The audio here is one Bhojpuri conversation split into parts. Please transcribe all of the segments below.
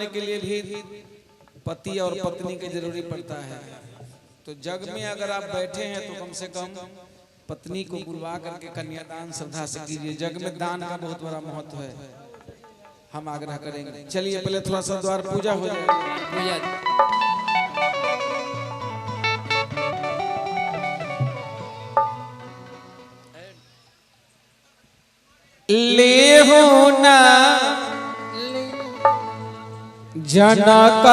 करने के लिए भी पति और पत्नी की जरूरी पड़ता है। तो जग में अगर आप बैठे हैं तो कम से कम पत्नी को बुलवा करके कन्यादान श्रद्धा से कीजिए। जग में दान का बहुत बड़ा महत्व है, हम आग्रह करेंगे। चलिए पहले थोड़ा सा द्वार पूजा हो जाए। ले हो ना जनक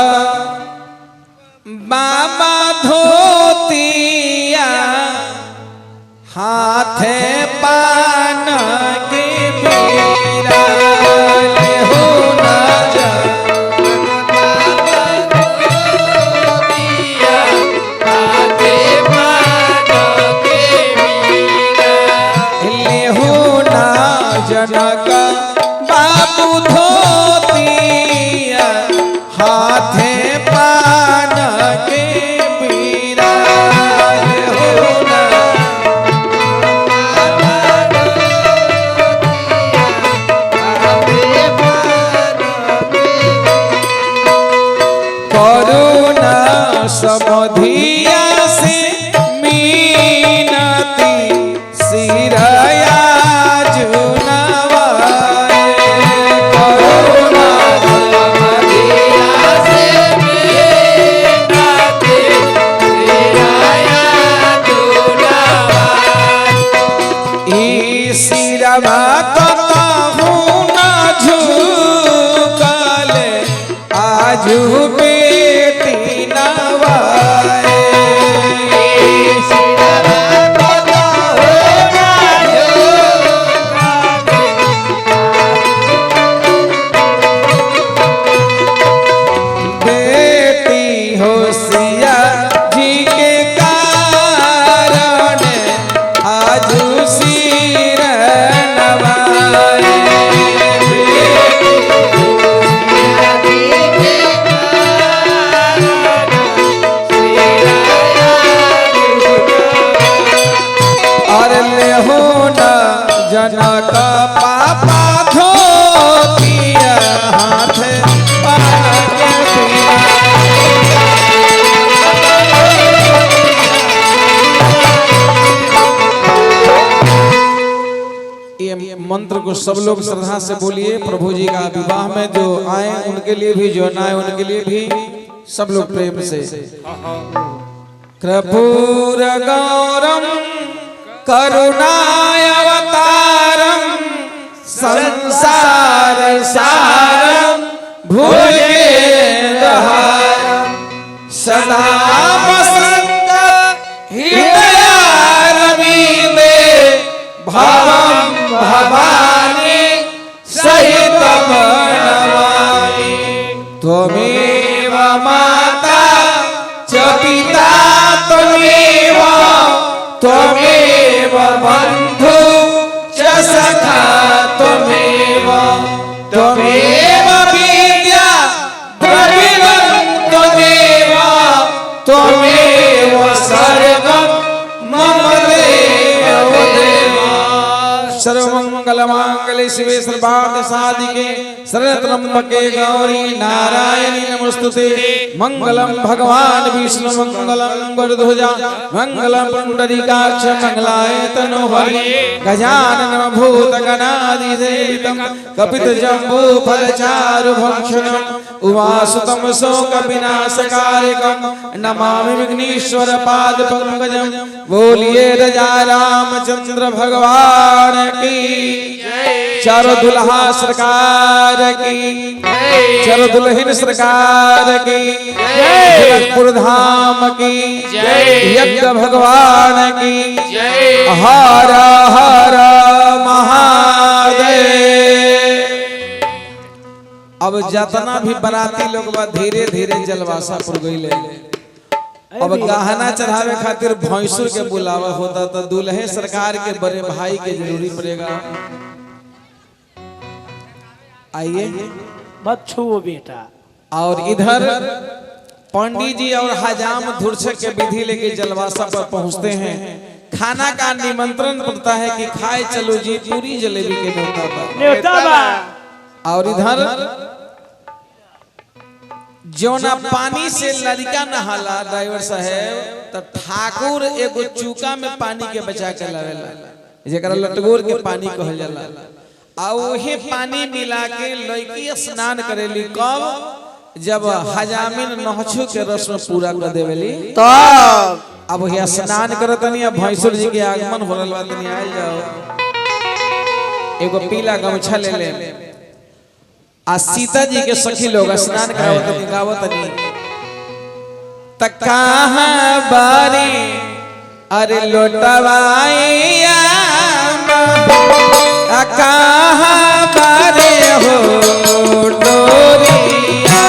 बाबा धोतिया हाथे पान के बीरा। ले हो ना जनक बाबा धोतिया हाथे पान के बीरा। ले हो ना जनक बाबू धोतिया हाथे पान के बीरा। हो ना करुणा समधिया से मीनती सिरया जुनवाए। करुणा समधिया से मीनती सिरया जुनवाए। ई सिरवा कतहु न झुकले आजू बेटी नवाए। बेटी हो सिया जी के कारण आजू सिर नवाए। और ले हो ना जनक पापा धोतिया हाथ पान के बीरा। ये मंत्र को सब लोग श्रद्धा से बोलिए। प्रभु जी का विवाह में जो आए उनके लिए भी, जो ना आए उनके लिए भी सब लोग प्रेम से। कर्पूर गौरम करुणावतारम संसार सारम भुजगेन्द्रहारम सदा वसंत हृदयारविंदे भवम भवानी सहितम नमामि। त्वमेव माता च पिता त्वमेव बंधु च सखा त्वमेव विद्या द्रविणं त्वमेव सर्वं मम देव देवा। सर्वमंगलमांगल्ये शिवे सर्वार्थ साधिके शरण्यत्र्यंबके गौरी नारायणी नमोस्तुते। मंगलम भगवान विष्णु मंगलम गरुड़ध्वजा मंगलम पुंडरीकाक्ष मंगलाय तनोहरि। गजानन भूतगणाधिसेवितं कपितजम्बू फलचारु भक्षणं उमासुतं शोकविनाशकारकं नमामि विघ्नेश्वर पाद पंकजं। बोलिए राजा रामचंद्र भगवान की चारों दुल्हा सरकार की, चारों दुल्हन सरकार की, जनकपुर धाम की, यज्ञ भगवान की। हर हर महादेव। अब जितना भी बराती लोग बा धीरे धीरे जलवासापुर गइले। अब गहना चढ़ावे खातिर भैंसुर के बुलावा होता तो दुल्हे सरकार के बड़े भाई के जरूरी पड़ेगा। आइए मत छुओ बेटा। और इधर पंडित जी और हजाम धुरछक के विधि लेके जलवासा पर पहुंचते हैं। खाना का निमंत्रण पड़ता है कि खाए चलो जी पूरी जलेबी के न्योता पर। न्योता बा। और इधर जोना पानी से लड़का नहाला ड्राइवर साहब तो ठाकुर एगो चूका में पानी के बचा के लावेला जेकरा लटगोर के पानी कहल जाला आ ओहे पानी मिला के लड़की स्नान करेली कब जब हजामिन नहछु के रस्म पूरा कर देवेली तब अब वही स्नान करतनी अब भैंसुर जी के आगमन हो रहल बा तनी आइल जाओ एगो पीला गमछा ले ले आ सीता जी के सखी लोग स्नान करावत गावतनी त कहां बारी अरे लोटवाइया आ कहां बारे हो डोरिया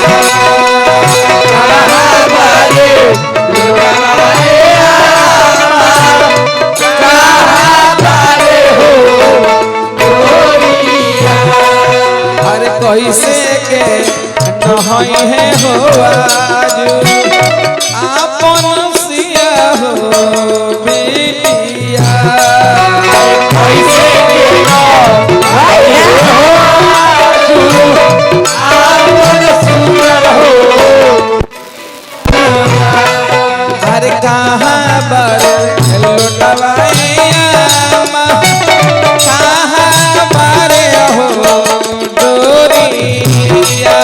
कहां बारे लोटवाइया कहां बारे हो डोरिया अरे कैसे के नहई है हो आज आपन सिया हो बेटिया कैसे के नहई है हो आज आपन सुंदर हो अरे कहां बर लोटवाइया कहां बारे हो डोरिया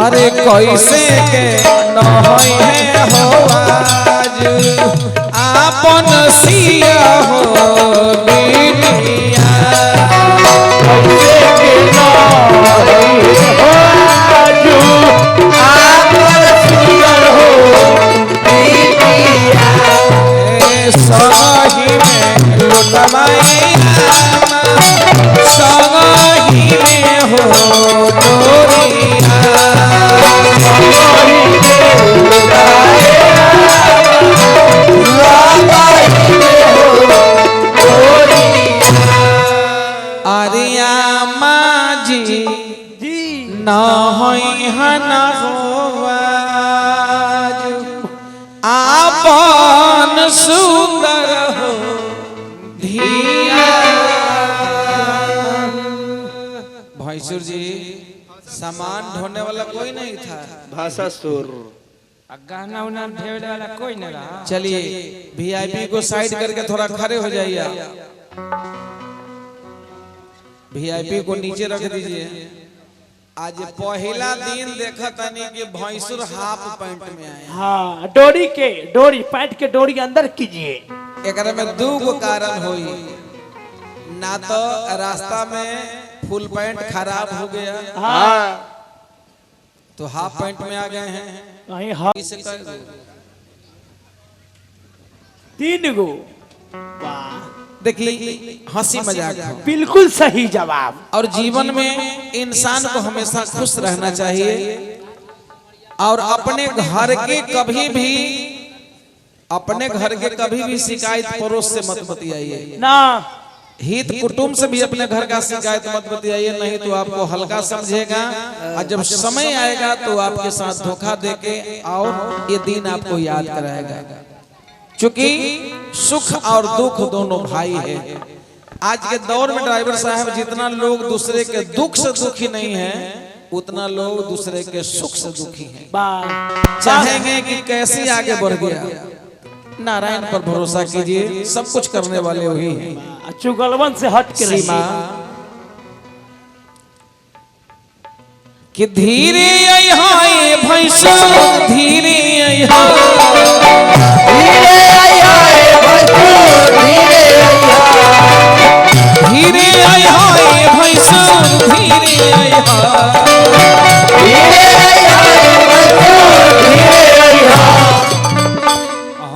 अरे कैसे के नहई है हो आज आपन सिया हो बेटिया कैसे के नहई हो आज आपन सुंदर हो बेटिया सही में लुटवाइया सही में हो डोरिया अरिया माजी जी नहई हना होवाज आपन सुंदर हो धिया भैंसुर जी सामान ढोने वाला कोई नहीं था भाषा सुर गाना उना ढेवले वाला कोई न रहा। चलिए वीआईपी को साइड करके थोड़ा खड़े हो जाइए वीआईपी को नीचे रख दीजिए आज पहला दिन देखा तनी कि भैंसुर हाफ पैंट में आए हाँ डोरी पैंट के डोरी अंदर कीजिए। एकरा में दो गो कारण होई ना तो रास्ता में फुल पैंट खराब हो गया हाँ तो हाफ पैंट में आ गए हैं वहीं हाँ इसे कर दो 3 गो वाह देखिए हंसी मजाक हो। बिल्कुल सही जवाब। और जीवन में इंसान को हमेशा खुश रहना चाहिए और अपने घर के कभी भी शिकायत पड़ोस से मत बतियाइए ना हित कुटुंब से भी अपने घर का शिकायत मत बतियाइए नहीं तो आपको हल्का समझेगा और जब समय आएगा तो आपके साथ धोखा देके और ये दिन आपको याद कराएगा क्योंकि सुख और दुख दोनों भाई है। आज के दौर में ड्राइवर साहब जितना लोग दूसरे के दुख से दुखी नहीं है उतना लोग दूसरे के सुख से दुखी हैं। चाहेंगे कि कैसे आगे बढ़ गया। नारायण पर भरोसा कीजिए सब कुछ करने वाले वही हैं। चुगलवन से हट के सीमा कि धीरे आई भैंसो धीरे आई धीरे आई भैंसो धीरे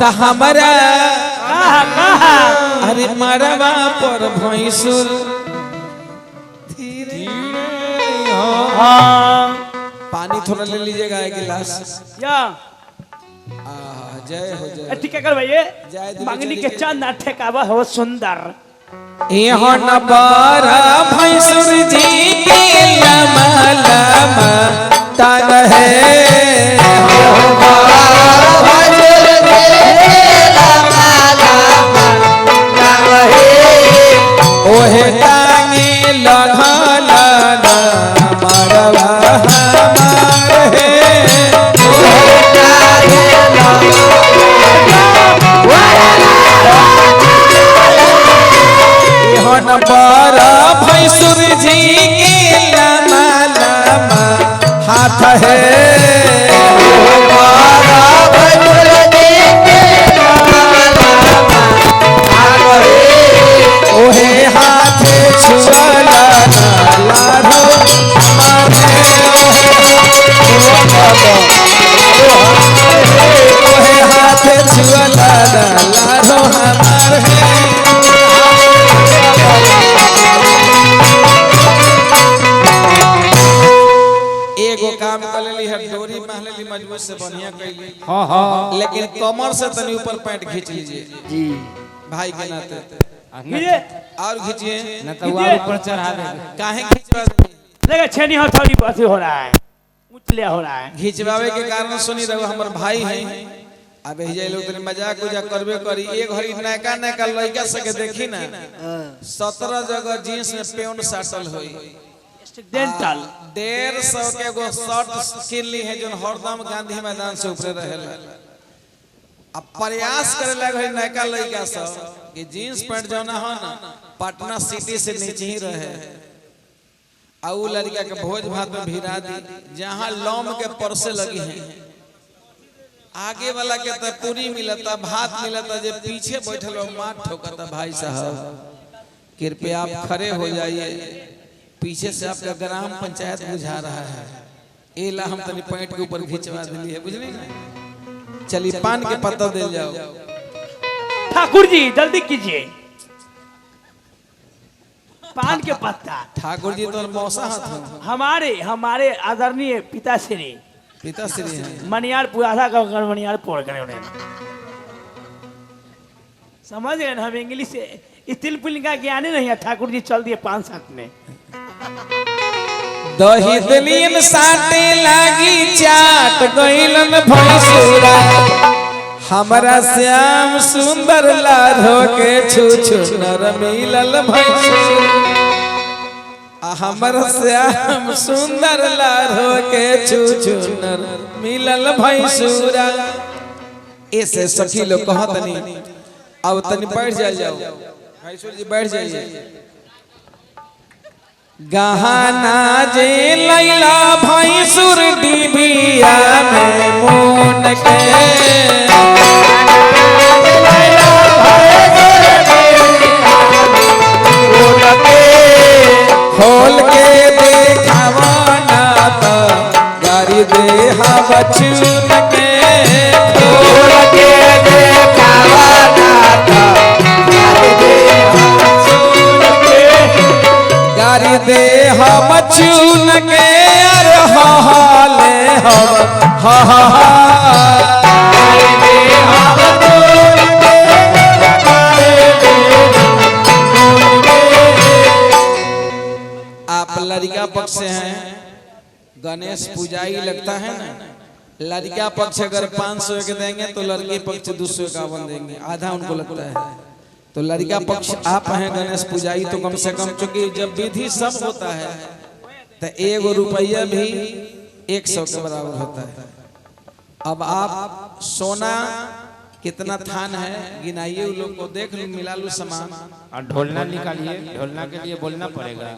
त हमरा अरे मरवा पर भैंसुर धीरे पानी थोड़ा ले लीजिएगा एक गिलास। या जय हो जय ठीक है कर भैया जय दिल्ली मंगनी चली के गई। चांद ठेकावा हो सुंदर यहाँ न बारा भैंसुर जी के लमा लमा तन है लारो हमार है। एगो काम कर लेली है, डोरी बांध लेली मजबूत से बढ़िया कैली। हाँ हाँ लेकिन कमर से तनी ऊपर पैंट खींच लीजिए जी भाई के नाते, ये और खींचिए न तो वो ऊपर चढ़ा देगा। काहे खींचवा देखा छेनी हथौड़ी अथी हो रहा है, उछलिया हो रहा है। खींचवावे के कारण सुनी रहो हमर भाई है। अब ये लोग तनी मजाक उजाक करबे करी। एक घड़ी नयका नयका लड़का सके देखी ना 17 जगह जींस में पेंट साटल होई, डेंटल 150 के एगो शर्ट किन ली है जो हरदम गांधी मैदान से ऊपर रहेला। अब प्रयास करे लगे नयका लड़का सब कि जींस पैंट जो ना हो ना पटना सिटी से नीचे ही रहे। आउ लड़का के भोज भात में भिड़ा दी, जहाँ लौम के परसे लगी हैं, आगे वाला के तो पूरी मिलता भात मिलता, जो पीछे बैठल हो मार ठोकता। भाई साहब कृपया आप खड़े हो जाइए, पीछे से आपका ग्राम पंचायत बुझा रहा है। एला हम तनी पैंट के ऊपर खिंचवा दिली है, बुझली ना। चलिए पान के पत्ता दे जाओ। ठाकुर जी जल्दी कीजिए, पान के पत्ता। ठाकुर जी तो मौसा हाथ हमारे आदरणीय पिताश्री हैं। मनियार पुराधा का मनियार पोड़ करे उन्हें समझ गए ना। हम इंग्लिश स्टील पुलिंग का ज्ञान ही नहीं है। ठाकुर जी चल दिए 5-7 में। दही दलीन साटे लागी चाट गइलन भैंसुरा, हमरा श्याम सुंदर लाधो के छुछु नर मिलल भैंसुरा। हमरा श्याम सुंदर लाधो के छुछु नर मिलल भैंसुरा। ऐसे सखी लोग कहतनी। अब तनी बैठ जाओ भैंसुर जी, बैठ जाइए। गहना जे लैला भैंसुर डिबिया में मोन के, खोल के देखावा ना तो गारी दे बचून के, खोल के देखावा ना तो गारी दे हम चून के। अरे हाले हम हा आप लड़का पक्ष से हैं, गणेश पूजाई लगता है ना। लड़का पक्ष अगर 500 के देंगे तो लड़की पक्ष 251 देंगे, आधा उनको लगता है। तो लड़का पक्ष आप हैं गणेश पूजाई, तो कम से कम चूंकि जब विधि सब होता है तो 1 रुपया भी 100 के बराबर होता है। अब आप सोना कितना थान है गिनाइए, उन लोग को देख लो, मिला लो सामान और ढोलना निकालिए। ढोलना के लिए बोलना पड़ेगा।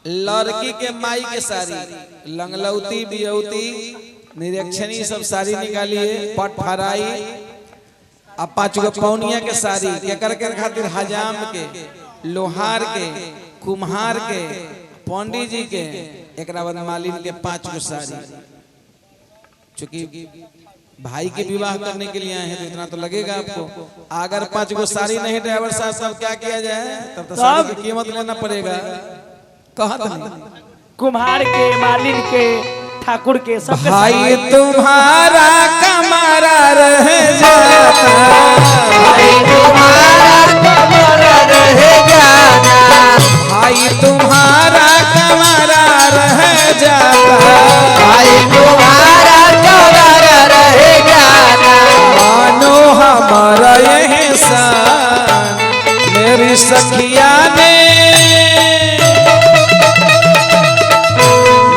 लड़की के माई के साड़ी, लंगलौती बियौती निरीक्षणी सब साड़ी निकालिए। पट फराई अब 5 गो पौनिया के साड़ी केकर के खातिर, हजाम के, लोहार के, कुम्हार के, पंडित जी के, एक बाद मालिन के 5 गो साड़ी। चूंकि भाई के विवाह करने के लिए आए हैं तो इतना तो लगेगा आपको। अगर 5 गो साड़ी नहीं ड्राइवर साहब सब क्या किया जाए, तब तो साड़ी की कीमत लेना पड़ेगा। कुम्हार के, मालिन के, ठाकुर के, सब भाई तुम्हारा कमारा रह जाता, भाई तुम्हारा कमारा रह जाता, भाई तुम्हारा कमारा रह जाता, भाई तुम्हारा कमारा रह जाता। मानो हमारा एहसान मेरी सखिया ने,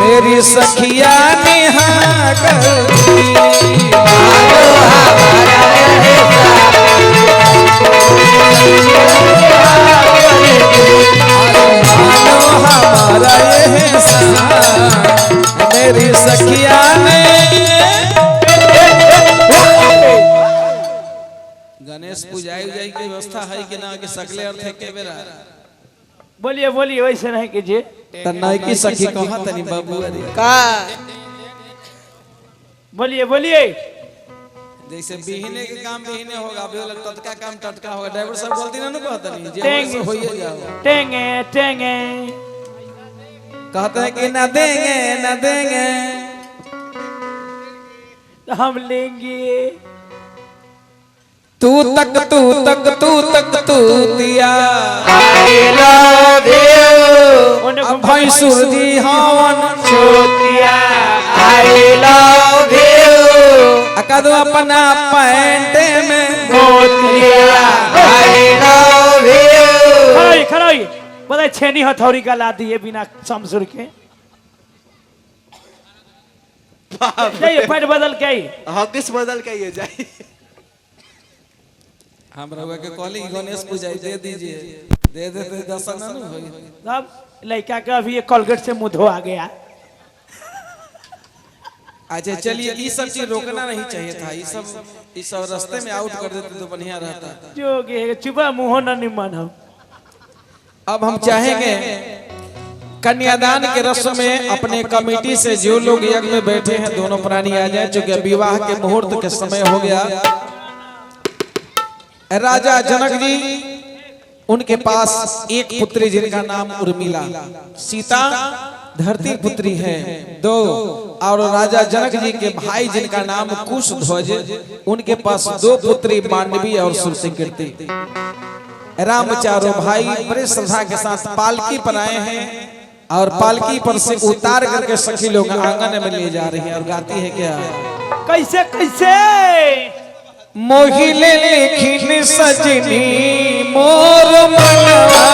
मेरी सखिया ने हाँ कर दी। मानो हमारा एहसान मेरी सखिया ने। गणेश पूजाई उजाई की व्यवस्था है कि ना, कि सकले अर्थ है के बेरा? बोलिए बोलिए, वैसे नहीं कीजिए। तन्नाई की सखी कहा तनी बाबू अरे का बोलिए बोलिए। जैसे बिहने के काम बिहने होगा, अभी वाला टटका काम टटका होगा। ड्राइवर साहब गलती ना कहता नहीं, जे टेंगे होइए जाओ। टेंगे टेंगे कहते हैं कि ना देंगे ना देंगे, हम लेंगे। तू तक तू तक तू तक तू दिया अब भाई सूरजी हवन छोटिया आई लव यू अकदो अपना पैंट में मोतिया आई लव यू। खड़ोई पता छेनी हथौड़ी का ला दिए बिना समसुर के। जाइए पैंट बदल के आई। हाँ किस बदल के ये जाए। हम रहुआ के कॉलिंग गणेश पूजा दे दीजिए, दे देते दर्शन न होई। अब लड़का का अभी ये कोलगेट से मुंह धो आ गया। अच्छा चलिए, ये सब चीज रोकना नहीं चाहिए था, ये सब रास्ते में आउट कर देते तो बढ़िया रहता। जो के चुपा मुंह न निमन हो। अब हम चाहेंगे कन्यादान के रस्म में अपने कमेटी से जो लोग यज्ञ में बैठे हैं दोनों प्राणी आ जाए, चूंकि विवाह के मुहूर्त के समय हो गया। राजा जनक जी, उनके पास एक पुत्री जिनका नाम उर्मिला, सीता धरती पुत्री है दो, और राजा जनक जी के भाई जिनका नाम कुशध्वज, उनके पास दो पुत्री मांडवी और सुरसिंकीर्ति। राम चारों भाई बड़े श्रद्धा के साथ पालकी पर आए हैं और पालकी पर से उतार करके सखी लोग आंगन में ले जा रही है और गाती है क्या, कैसे कैसे मोहिले लेखिन सजनी मोर मनवा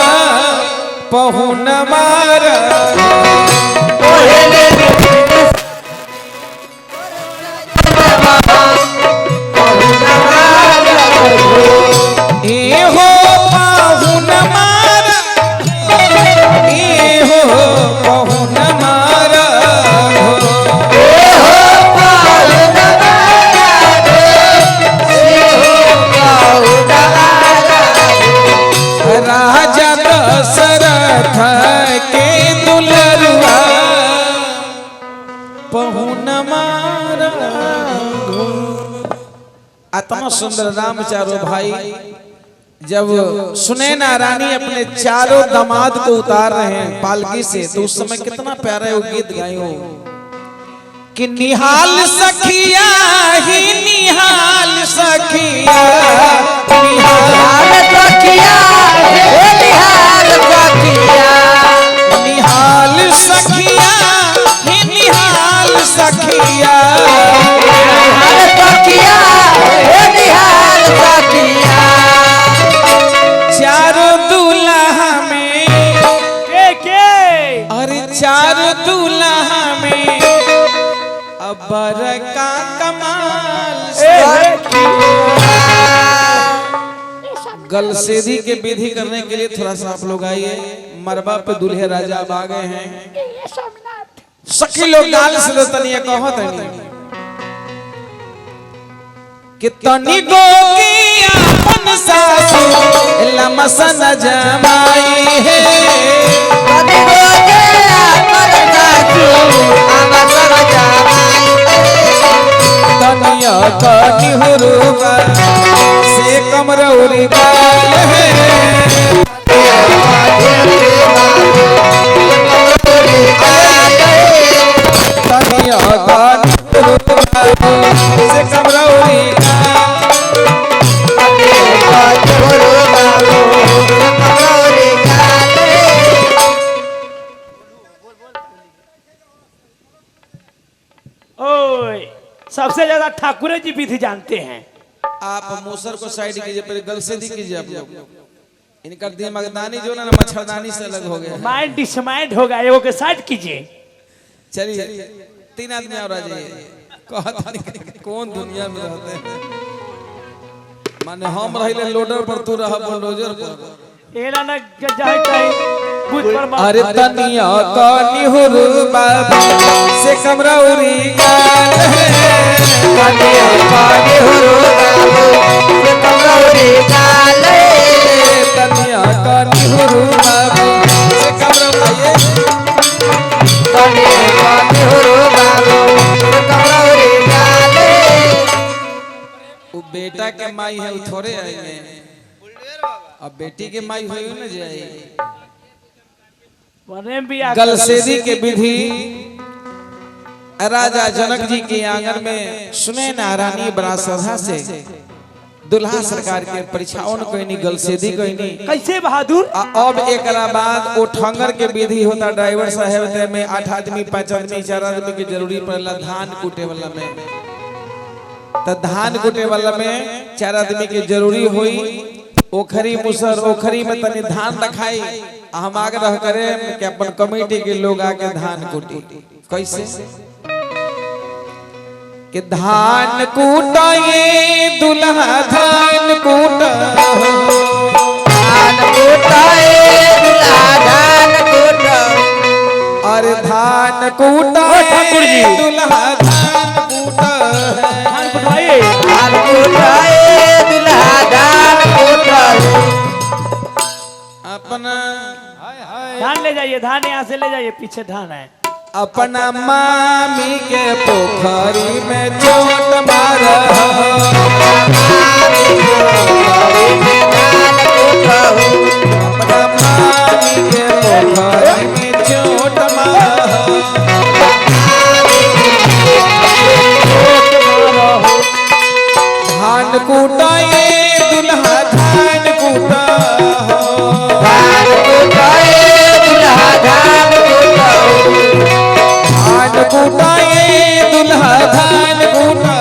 पहुन मारा, ए हो पहुन मारा, ए हो पहुन मारा, राजा दशरथ के दुलरुआ पहुन मारा। इतना सुंदर राम चारों भाई जब सुनैना रानी अपने चारों दामाद को उतार रहे हैं पालकी से, तो उस समय कितना प्यारा वो गीत गाए हो कि निहाल सखिया ही निहाल सखिया, निहाल सखिया हे निहाल सखिया, निहाल सखिया हे निहाल सखिया, निहाल सखिया हे निहाल सखिया। चारों दूल्हा में के अरे चारों दूल्हा में अबर का कमाल, गलसेदी के विधि करने के लिए थोड़ा सा आप लोग आइए। मरबा पे दूल्हे राजा अब आ गए हैं। सखी लोग गाल से लो तनिया कहो तनी कि तनी गो की अपन सासू लमसन जमाई है, तनी गो के अपन सासू लमसन जमाई है, तनिया कनी हुरुबा से कमरौरी बाल है, तनिया कनी हुरुबा से कमरौरी सबसे ज्यादा ठाकुर जी विधि जानते हैं। आप मूसर को साइड कीजिए, पहले गलसेदी कीजिए आप लोग। इनका दिमागदानी जो ना मच्छरदानी से अलग हो गया, माइंड डिसमाइंड होगा, एगो के साइड कीजिए। चलिए तीन आदमी और आ जाइए। कौन दुनिया में रहते हैं, माने हम रहिले लोडर पर, तू रहा बुलडोजर पर। एना न जाए कहीं बुझ पर मार। अरे तनिया कनी हुरुबा से कमरौरी गाल है, तनिया कनी हुरुबा से कमरौरी गाल है, तनिया कनी हुरुबा से कमरौरी, तनिया कनी हुरुबा से कमरौरी गाल है। माई है वो थोड़े आएंगे, अब बेटी के माई हुई न जाए। बने भी गलसेदी के विधि राजा जनक जी के आंगन में सुने नारानी बड़ा श्रद्धा से दुल्हा सरकार के परीक्षाओं कोई नहीं, गलसेदी कोई नहीं। कैसे बहादुर? अब एक बाद वो ठंगर के विधि होता, ड्राइवर साहब में 8 आदमी 5 आदमी 4 आदमी की जरूरी पड़ेला धान कूटे वाला में, तो धान कूटे वाला में 4 आदमी की जरूरी हुई। ओखरी मुसर ओखरी में तनी धान रखाई, हम आगे रह करे कि अपन कमेटी के लोग आके धान कूटी। कैसे कि धान कूटाए दुल्हा धान कूटा, धान कूटाए दुल्हा धान कूटा, अरे धान कूटाए दुल्हा धान कूटा, धान कुटवाइए, धान कूटाए दुल्हा धान कूटा। अपना धान ले जाइए, धान यहाँ से ले जाइए, पीछे धान है। अपना मामी के पोखरी में चोट मारा, अपना मामी के पोखरी में चोट मारा, धान कूटाए दुल्हा धान कूटा, धान कूटाए दुल्हा धान कूटा, धान कूटाए दुल्हा धान कूटा,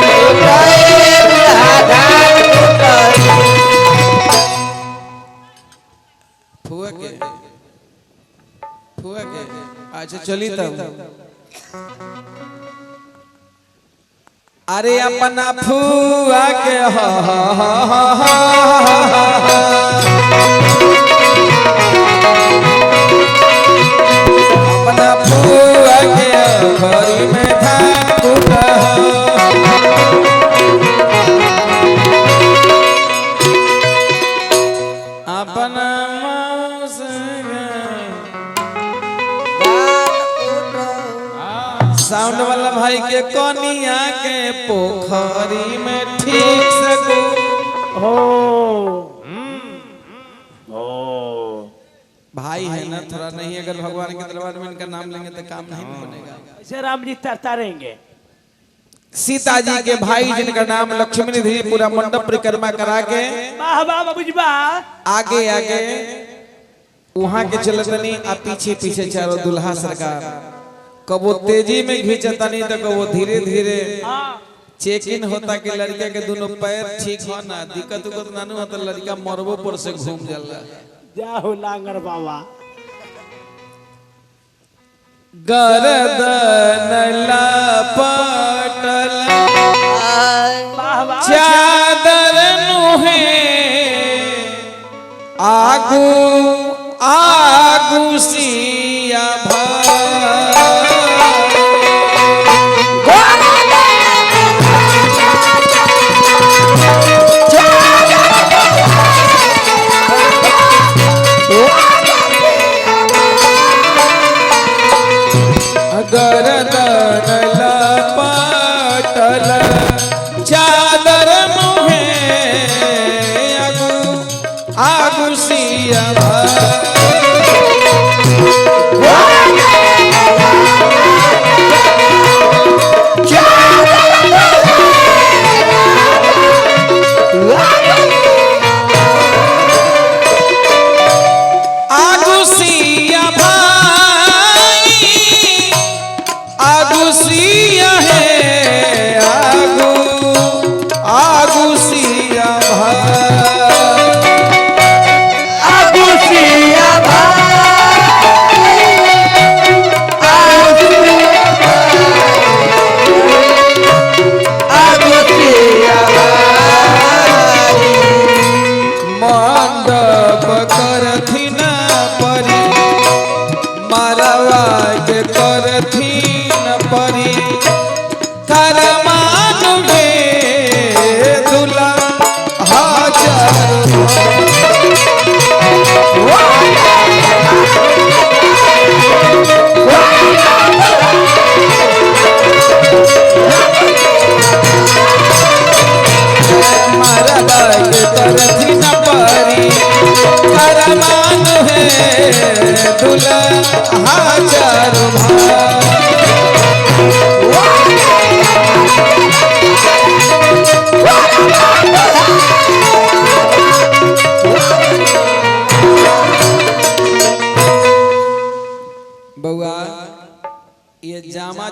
कूटाए दुल्हा धान कूटा। फुआ के अच्छा चली तब। अरे अपना फुआ के अपना फुआ के घरी में धान कूटा, अपना साउंड वाला भाई के कोनिया के पोखरी में ठीक से भाई है ना थोड़ा नहीं, अगर भगवान के दरबार में इनका नाम लेंगे तो काम नहीं बनेगा। ऐसे राम जी तरतारेंगे। सीता जी के भाई जिनका नाम लक्ष्मण निधि पूरा मंडप परिक्रमा करा के वाह वाह बाबूजी वाह। आगे आगे वहां के चलतनी आ पीछे पीछे चारों दुल्हा सरकार, कबो तेजी में घिंचतनी तो कबो धीरे धीरे चेक इन होता कि लड़का के दोनों पैर ठीक हो ना, दिक्कत उक्कत नानू हो तो लड़का मरबो पर से घूम जाला। जाहो लांगर बाबा। गर्दन लपटल वाह वाह। चादर नुहे आगू आगू सिया गर्दन लपटल चादर मुहे आगू आगू सिया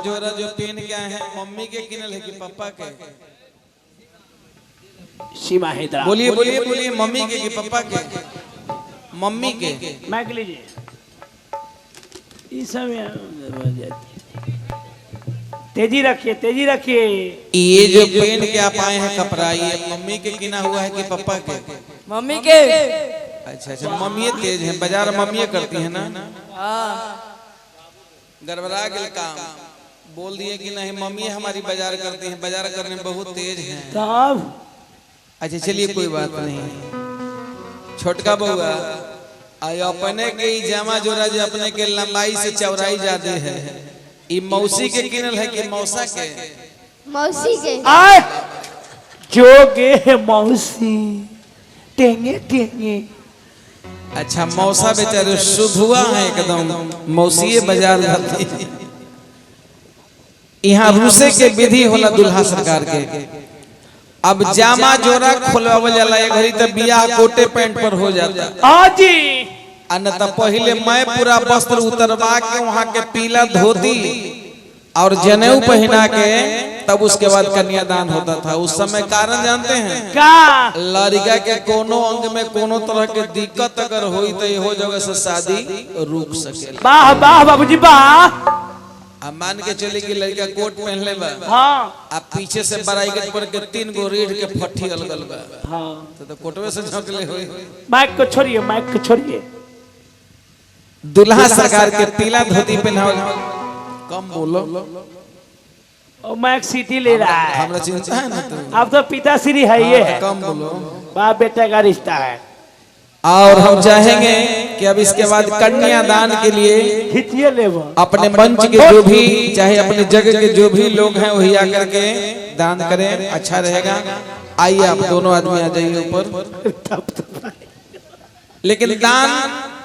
जोरा जो पहन के आए हैं मम्मी के किनल है कि पापा के? सीमा हैदरा बोलिए बोलिए बोलिए, मम्मी के कि पापा के? मम्मी के। माइक लीजिए। इस समय तेजी रखिए, तेजी रखिए। ये जो पहन के आप आए हैं कपड़ा, ये मम्मी के किना हुआ है कि पापा के? मम्मी के। अच्छा अच्छा, मम्मी तेज है, बाजार मम्मी करती है ना। गड़बड़ा गया काम, बोल दिए कि नहीं मम्मी हमारी बाजार करती हैं, बाजार करने में बहुत तेज हैं। तब अच्छा चलिए कोई बात नहीं। छोटका बउआ आय अपने के ही जामा जोरा जो अपने के लंबाई से चौड़ाई ज्यादा है, ये मौसी के किनल है कि मौसा के? मौसी के। आए जोगे मौसी टेंगे टेंगे। अच्छा मौसा बेचारे शुद्धुआ है एकदम, मौसी बाजार जाती। यहाँ रूसे के विधि होला दुल्हा सरकार के। अब जामा जोरा खोलवावल जाला, ये घड़ी तो बियाह कोटे पैंट पर हो जाता। आजी अन्यथा पहले मैं पूरा वस्त्र उतरवा के वहां के पीला धोती और जनेऊ पहना के तब उसके बाद कन्यादान होता था। उस समय कारण जानते हैं का? लड़का के कोनो अंग में कोनो तरह के दिक्कत अगर हुई तो ये जगह से शादी रुक सके। वाह वाह बाबूजी वाह। अब मान के चले कि लड़का कोट पहन ले बा, हाँ अब पीछे से बराई के पर के 3 गो रीढ़ के फट्टी अलगल बा, हाँ। तो कोटवे से झोंकले हुई। माइक को छोड़िए, माइक को छोड़िए। दुल्हा सरकार के पीला धोती पहनावल। कम बोलो, और माइक सीटी ले रहा है। हमरा चिंता है ना तो। अब तो पिताश्री है ये है। कम बोलो। बाप बेटा का रिश्ता है। और हम चाहेंगे कि अब इसके बाद कन्यादान के लिए खींचिए ले वो। अपने मंच के जो भी चाहे अपने जगह के जो भी लोग हैं वही आकर के दान करें, अच्छा रहेगा। आइए आप दोनों आदमी आ जाइए ऊपर। लेकिन दान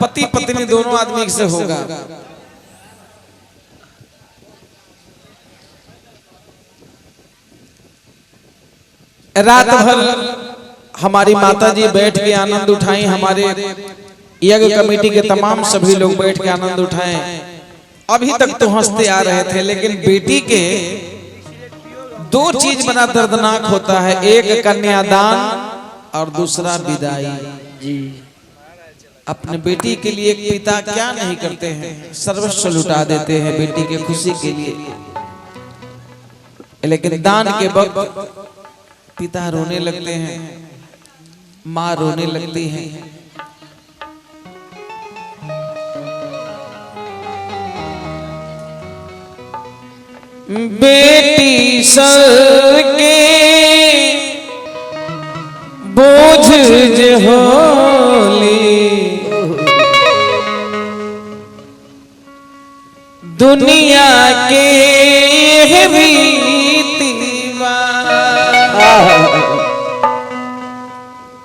पति पत्नी दोनों आदमी से होगा। रात भर हमारी माता जी बैठ के आनंद उठाई, हमारे यज्ञ कमेटी के तमाम सभी लोग बैठ के आनंद उठाए। अभी तक तो हंसते आ रहे थे, लेकिन बेटी के 2 चीज बड़ा दर्दनाक होता है, एक कन्यादान और दूसरा विदाई। जी अपने बेटी के लिए एक पिता क्या नहीं करते हैं, सर्वस्व लुटा देते हैं बेटी के खुशी के लिए। लेकिन दान के वक्त पिता रोने लगते हैं, माँ रोने लगती है। बेटी सर के बोझ जे होली, दुनिया के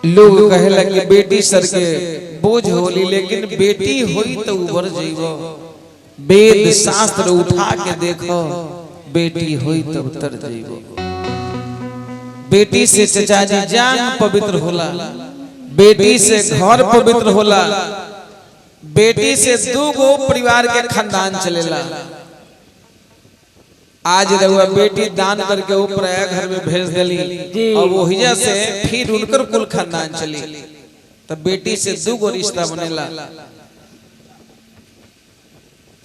लोग कहला कि बेटी सर के बोझ होली, लेकिन बेटी हुई तो उबर जइबो। वेद शास्त्र उठा के देखो, बेटी हुई तो उतर जइबो। बेटी से चचा जी जान पवित्र होला, बेटी से घर पवित्र होला, बेटी से 2 गो परिवार के खानदान चलेला। आज रहुआ बेटी दान करके वो पराया घर में भेज दिली और वो हिजा से फिर उनकर कुल खानदान चली, तब बेटी से 2 गो रिश्ता बनेला।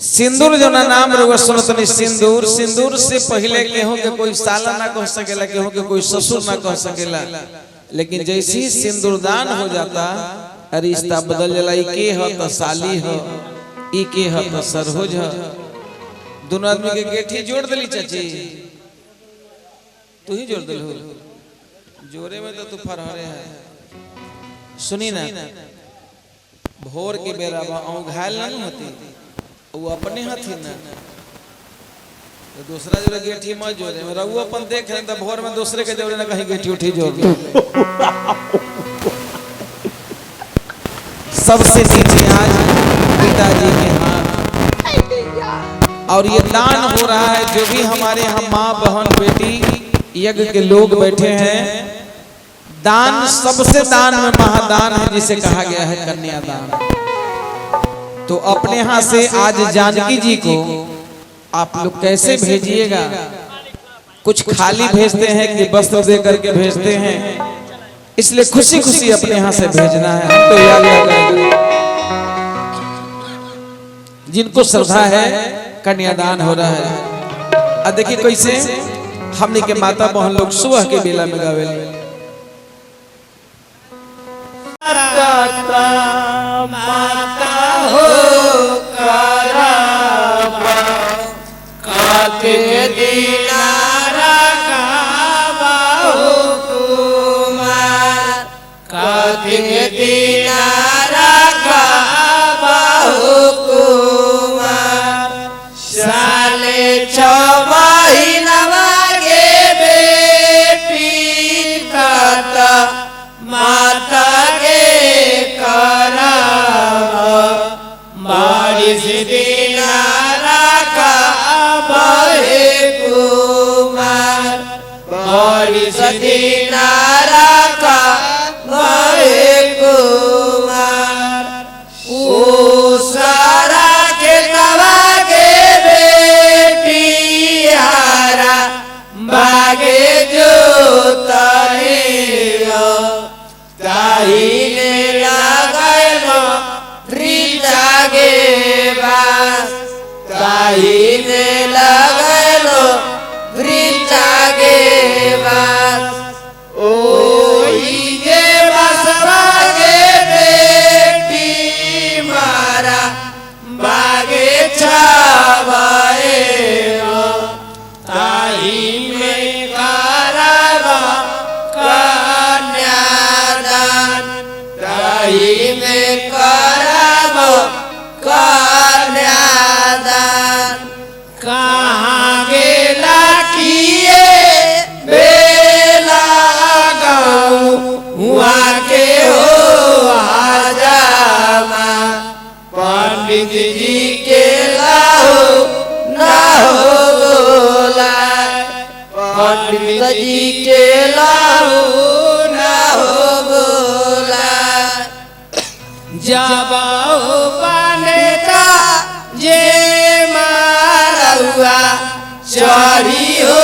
सिंदूर जो ना नाम रहुआ सुनतनी, सिंदूर सिंदूर से पहले केहू के कोई साला ना कह सकेला, केहू के कोई ससुर ना कह सकेला। लेकिन जैसे ही सिंदूर दान हो जाता रिश्ता बदल जाला। ई के ह त साली ह, ई के ह त सरहोज ह। दोनों आदमी के गेठी जोड़ दिली चाची, तू ही जोड़ दिल हो। जोरे में तो तू फरहरे है। सुनी ना, भोर की बेरा घायल नहीं होती, वो अपने हाथी ना तो दूसरा जोड़े गेठी मत जोड़े। रघु अपन देख रहे तो भोर में दूसरे के जोड़े ना कहीं गेठी उठी जोड़। सबसे नीचे आज पिताजी के हाथ, और ये दान हो रहा है। जो भी हमारे यहाँ माँ बहन बेटी यज्ञ के लोग बैठे हैं, दान सबसे दान में महादान है, जिसे कहा गया है कन्यादान। तो अपने यहाँ से आज जानकी जी को आप लोग कैसे भेजिएगा? कुछ खाली भेजते हैं कि वस्त्र दे करके भेजते हैं, इसलिए खुशी खुशी अपने यहाँ से भेजना है। हम तो याद करेंगे जिनको श्रद्धा है कन्यादान हो रहा है। अब देखिए कैसे हमने के माता बहन लोग सुबह के बेला में गावेले। माता हो करावा कार्तिक दीनारा गावा हो कुमार कार्तिक दीनारा गावा हो कुमार साले 6 महीना गे बेटी काता माता गे करावा बारिश दीनारा गावा हे कुमार बारिश दीनारा गावा हे कुमार ओ सारा के तवा के बेटी हारा बागे जो तारेगा ताही ने लगाएगा रीता गे बास ताही ने लगाएगा रीता गे बास ओ ये बसवा गे बेटी मारा बागे छावाए ताही में करावा कन्यादान ताही में करावा कन्यादान कहाँ गेला किए बेला गाँव हुआ के हो आजामा पंडित जी के लाओ ना हो बोला पंडित जी के लाओ ना हो बोला जबाओ बनेता जे मारा हुआ चढ़ी हो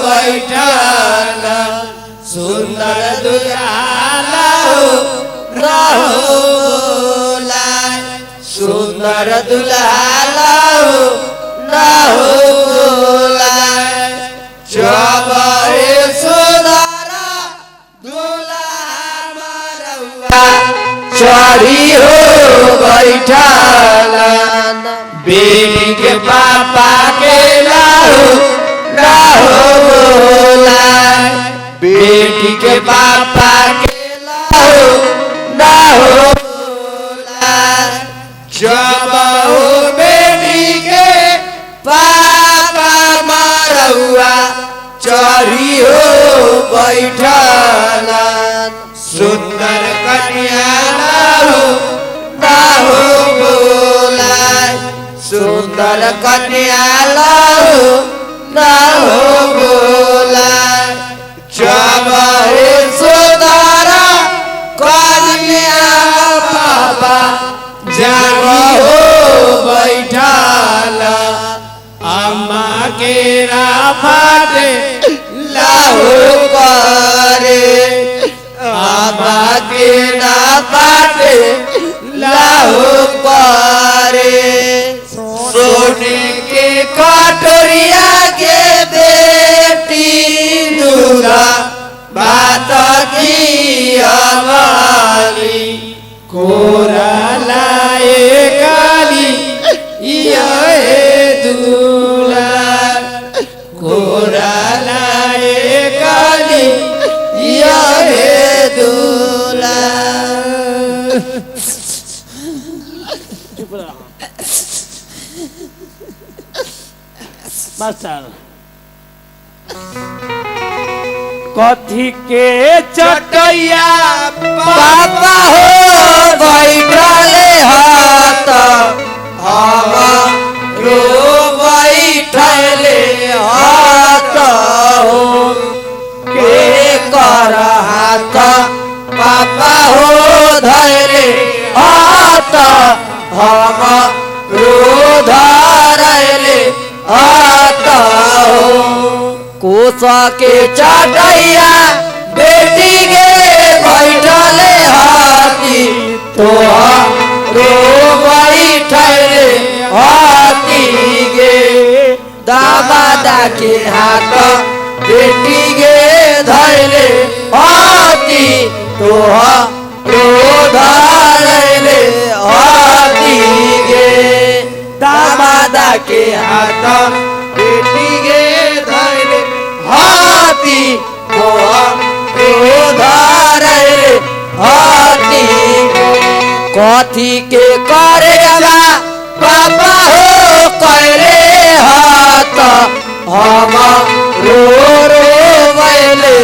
बैठल सुंदर दुलाला हो रहो बोला सुंदर दुलाला हो रहो बोला जबरे सुंदरा दुल्हा मारवा चढ़ी हो बैठल बेटी के पापा के लाओ रहो बोला बेटी के पापा के लाओ रहो बोला जब हो बेटी के पापा मारवा चढ़ी हो बैठल सुंदर कन्या लाओ रहो बोला सुंदर कन्या लाओ रहो बोला जब हे सुंदरा कन्या पापा जब हो बैठल अम्मा के राफाटे लाओ करे अम्मा के राफाटे लाओ करे सोने के कटोरिया के बेटी दूरा बात की हवाली कोरा लाए गाली ये दूला कोरा लाए गाली ये दूला मास्टर कथी के चटैया पापा हो बैठले हाथ हम रो बैठले हाथ हो के कर हाथ पापा हो धैले हाथ हम रो धरले आता हो कोसा के चटैया बेटी गे बैठले हाथी तो रो बैठले हाथी गे दामादा के हाथ बेटी गे धैले हाथी तो रो धैले हाथी गे दामादा के हाथ बेटी गे धैले हाथी तो रो धैले हाथी कथी के करे पापा हो करे हाथ हम रो बैले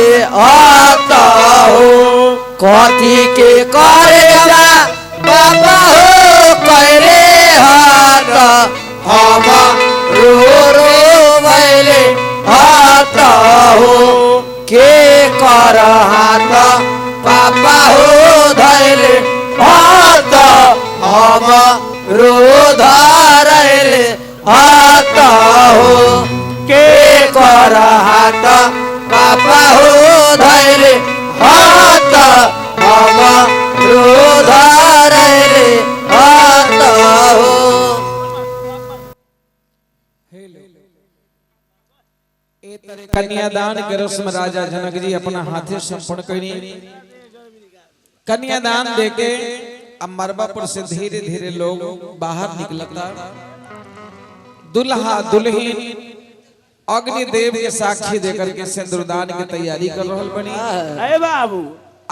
आता हो कथी के करे पापा हो करे हाथ हम रो बैले आता हो के कर हाथ पापा हो धैले हाथ हम रो धैले हाथ हो के कर हाथ पापा हो धैले हाथ हम रो धैले हाथ हो कन्यादान के रस्म राजा जनक जी अपना हाथे संपन्न करी कन्यादान देके अब मरबापुर से धीरे धीरे लोग बाहर निकलता दुल्हा दुल्हन अग्निदेव के साक्षी देकर के सिंदूरदान की तैयारी कर रहल बनी अरे बाबू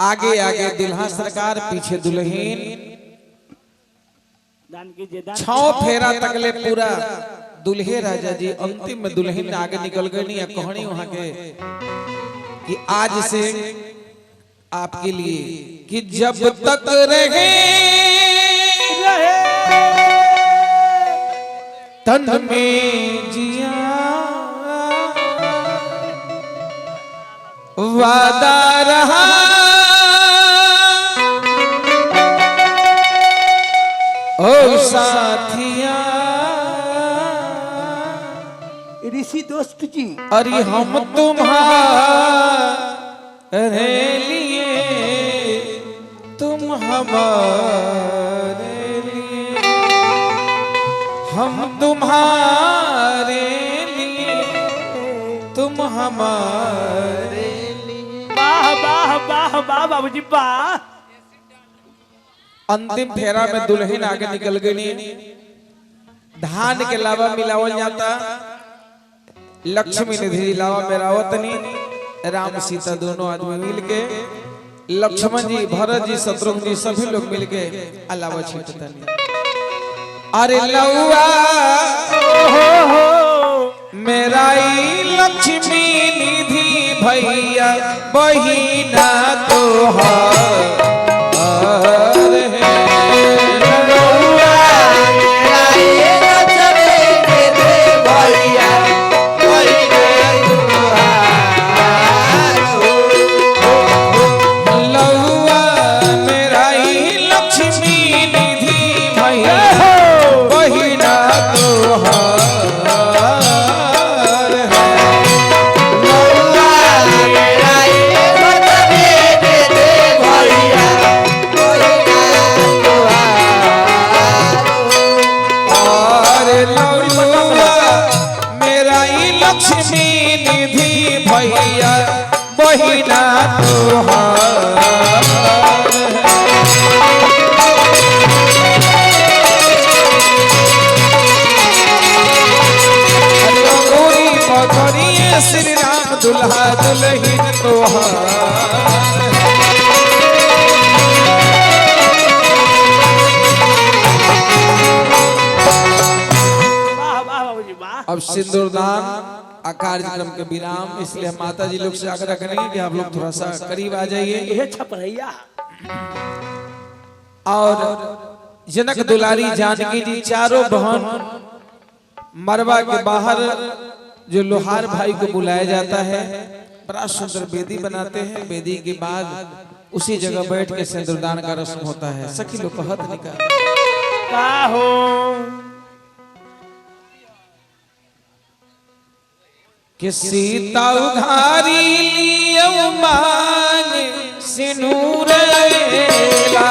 आगे आगे दुल्हा सरकार पीछे दुल्हन दान कीजिए दान 6 फेरा तकले पूरा दुल्हे राजा जी अंतिम में दुल्हन आगे निकल गई नहीं कहानी वहां के कि आज से आपके लिए कि जब तक रहे तन में जिया वादा रहा ओ साथिया ऋषि दोस्त जी अरे हम तुम्हारे लिए तुम हमारे लिए हम तुम्हारे लिए तुम हमारे वाह वाह वाह वाह बाबूजी वाह अंतिम फेरा में दुल्हन आगे निकल गई धान के लावा मिलावल जाता लक्ष्मी निधि लावा में रावतनी राम सीता दोनों आदमी मिलके लक्ष्मण जी भरत जी शत्रुघ्न जी सभी लोग मिलके अलावा छींटता अरे लौआ मेरा लक्ष्मी निधि भैया बहिना तो लक्ष्मी निधि भैया बहिना तोहार श्री राम दुल्हा दुल्हन तोहार अब सिंदूरदान कार्यक्रम के विराम इसलिए हम माता जी लोग से आग्रह करेंगे कि आप लोग थोड़ा सा करीब आ जाइए ये छपरैया और जनक दुलारी जानकी जी चारों बहन मरवा के बाहर जो लोहार भाई को बुलाया जाता है बड़ा सुंदर वेदी बनाते हैं वेदी के बाद उसी जगह बैठ के सिंदूरदान का रस्म होता है सखी लोग कहत निकाल का हो कि सीता उधारी लियो मांग सिनूर लेला।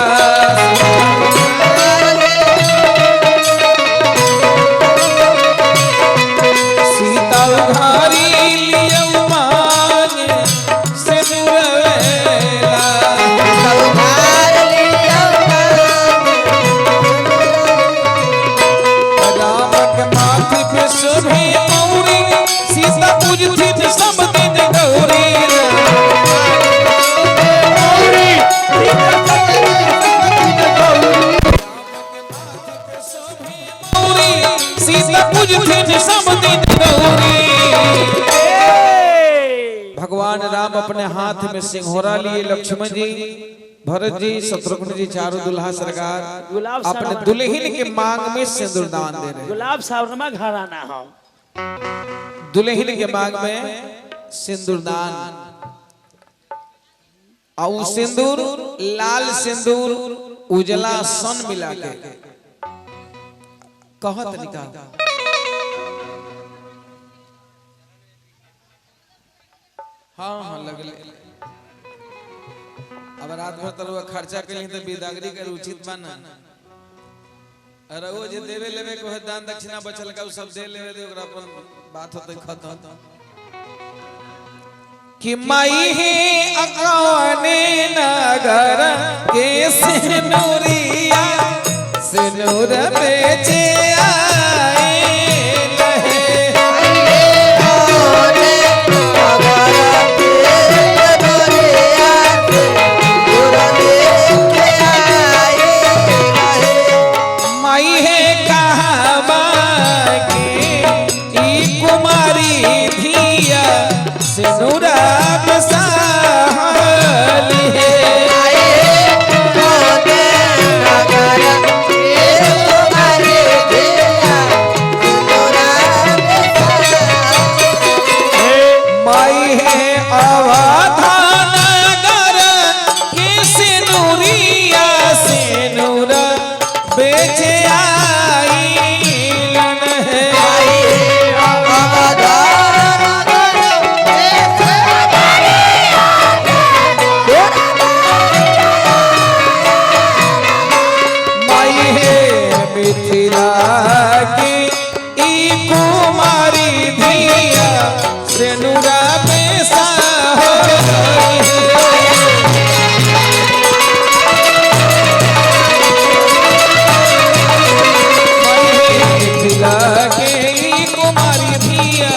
सीता उधारी लियो मांग सिनूर लेला। राम के माथे पे शोभे मौरी, सीता पूजती थी सब दिन गौरी। सीता पूजती थी सब दिन गौरी। भगवान राम अपने हाथ में सिंघोरा लिए, लक्ष्मण जी, भरत जी, शत्रुघ्न जी, चारों दुल्हा सरकार अपने दुल्हन के मांग में सिंदूरदान दे रहे हैं। गुलाब सावरमा घराना हो, दुल्हन के मांग में सिंदूरदान। और सिंदूर लाल सिंदूर उजला सन मिला के कहत निकाल। हाँ लगले। अब रात भर तरुआ खर्चा के लिए तो बिदागरी कर उचित माना। अरे वो जे देवे लेवे को दान दक्षिणा बचल का सब दे लेवे दे, ओकरा अपन बात होते खत्म। कि माई है अकाने नगर के सिनूरिया, सिनूर बेचे आए लहे। माई है कहावा के ई कुमारी धिया, सिनूरा बसाली है। माई है अवधान नगर के सिनूरिया, सिनूरा बेचे आईलन है। माई है मिथिला की ई कुमारी धिया, सिनूरा बेसा मिथिला के ई कुमारी धिया,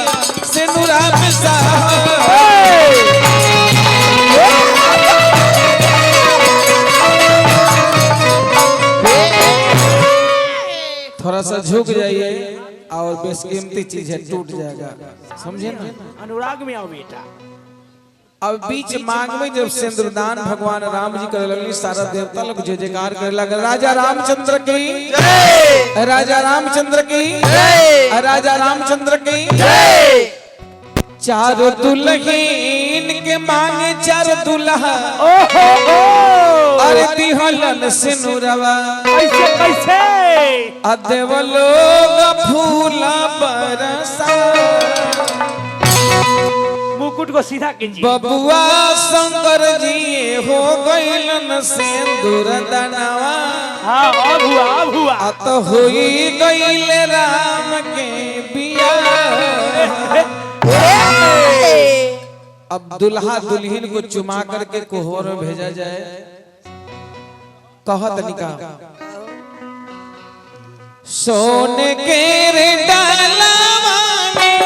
सिनूरा बेसा। थोड़ा सा झुक जाइए और बेशकीमती चीज है टूट जाएगा, समझे ना। अनुराग में आओ बेटा। अब बीच मांग में जब सिंदूरदान भगवान राम जी करे लगली, सारा देवता लोग जय जयकार करे लगा। राजा रामचंद्र की जय, राजा रामचंद्र की जय, राजा रामचंद्र की जय। चारों दुल्हीन के मांगे चार दुल्हा, अरे दिहलन सिनुरवा। कैसे कैसे अदेव लोग फूला बरसा, मुकुट को सीधा कीजिए। बबुआ शंकर जी हो गइलन सिंदूर दनवा। हाँ अब हुआ अब हुआ। अत हुई गइल राम के बिया। अब दुल्हा दुल्हन को चुमा करके कोहबर में भेजा जाए। कहत निका सोने के रे डालवा में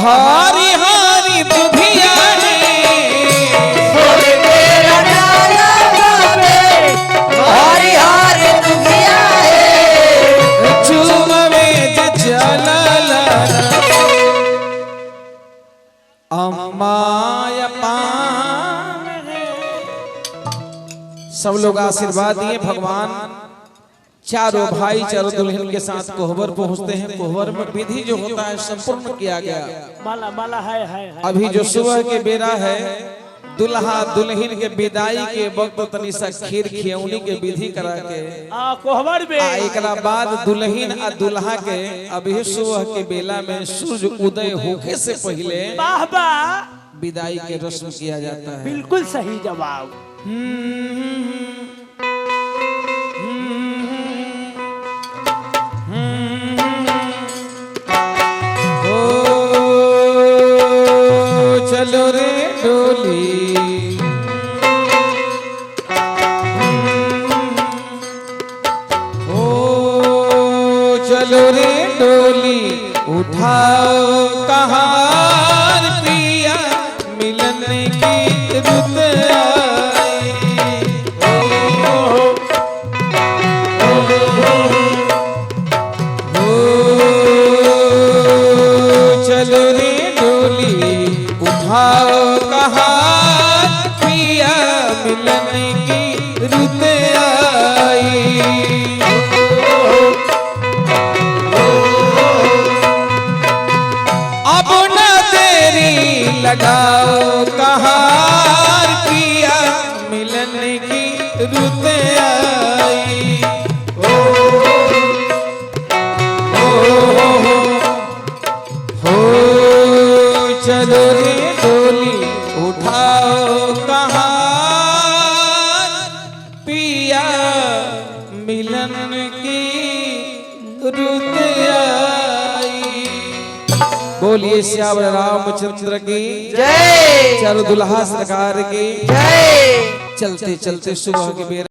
हरी हरी दुभिया रे, सोने के रे डालवा में हरी हरी दुभिया रे, चुमवे जे चलला अम्माया पान रे। सब लोग आशीर्वाद दिए। भगवान चारों भाई चारों दुल्हन के साथ कोहबर पहुंचते हैं। कोहबर में विधि जो होता है संपूर्ण किया गया। माला माला है। अभी जो सुबह के बेरा है, दुल्हा दुल्हन के विदाई के वक्त तनी सा खीर खियौनी के विधि करा के कोहबर में एकरा बाद दुल्हन आ दुल्हा के अभी सुबह के बेला में सूर्य उदय होके से पहले वाह वाह विदाई के रस्म किया जाता है। बिल्कुल सही जवाब। चलो रे डोली ओ चलो रे डोली उठाओ कहार पिया मिलन की रुत आई। चलो रे डोली उठाओ कहार पिया मिलन की रुत आई। अब न देरी लगाओ कहार पिया मिलन की रुत आई। हो चलो रे डोली उठाओ कहार पिया मिलन की रुत आई। बोलिए श्याम रामचंद्र की जय चारों दुल्हा सरकार की जय। चलते चलते सुबह के बेर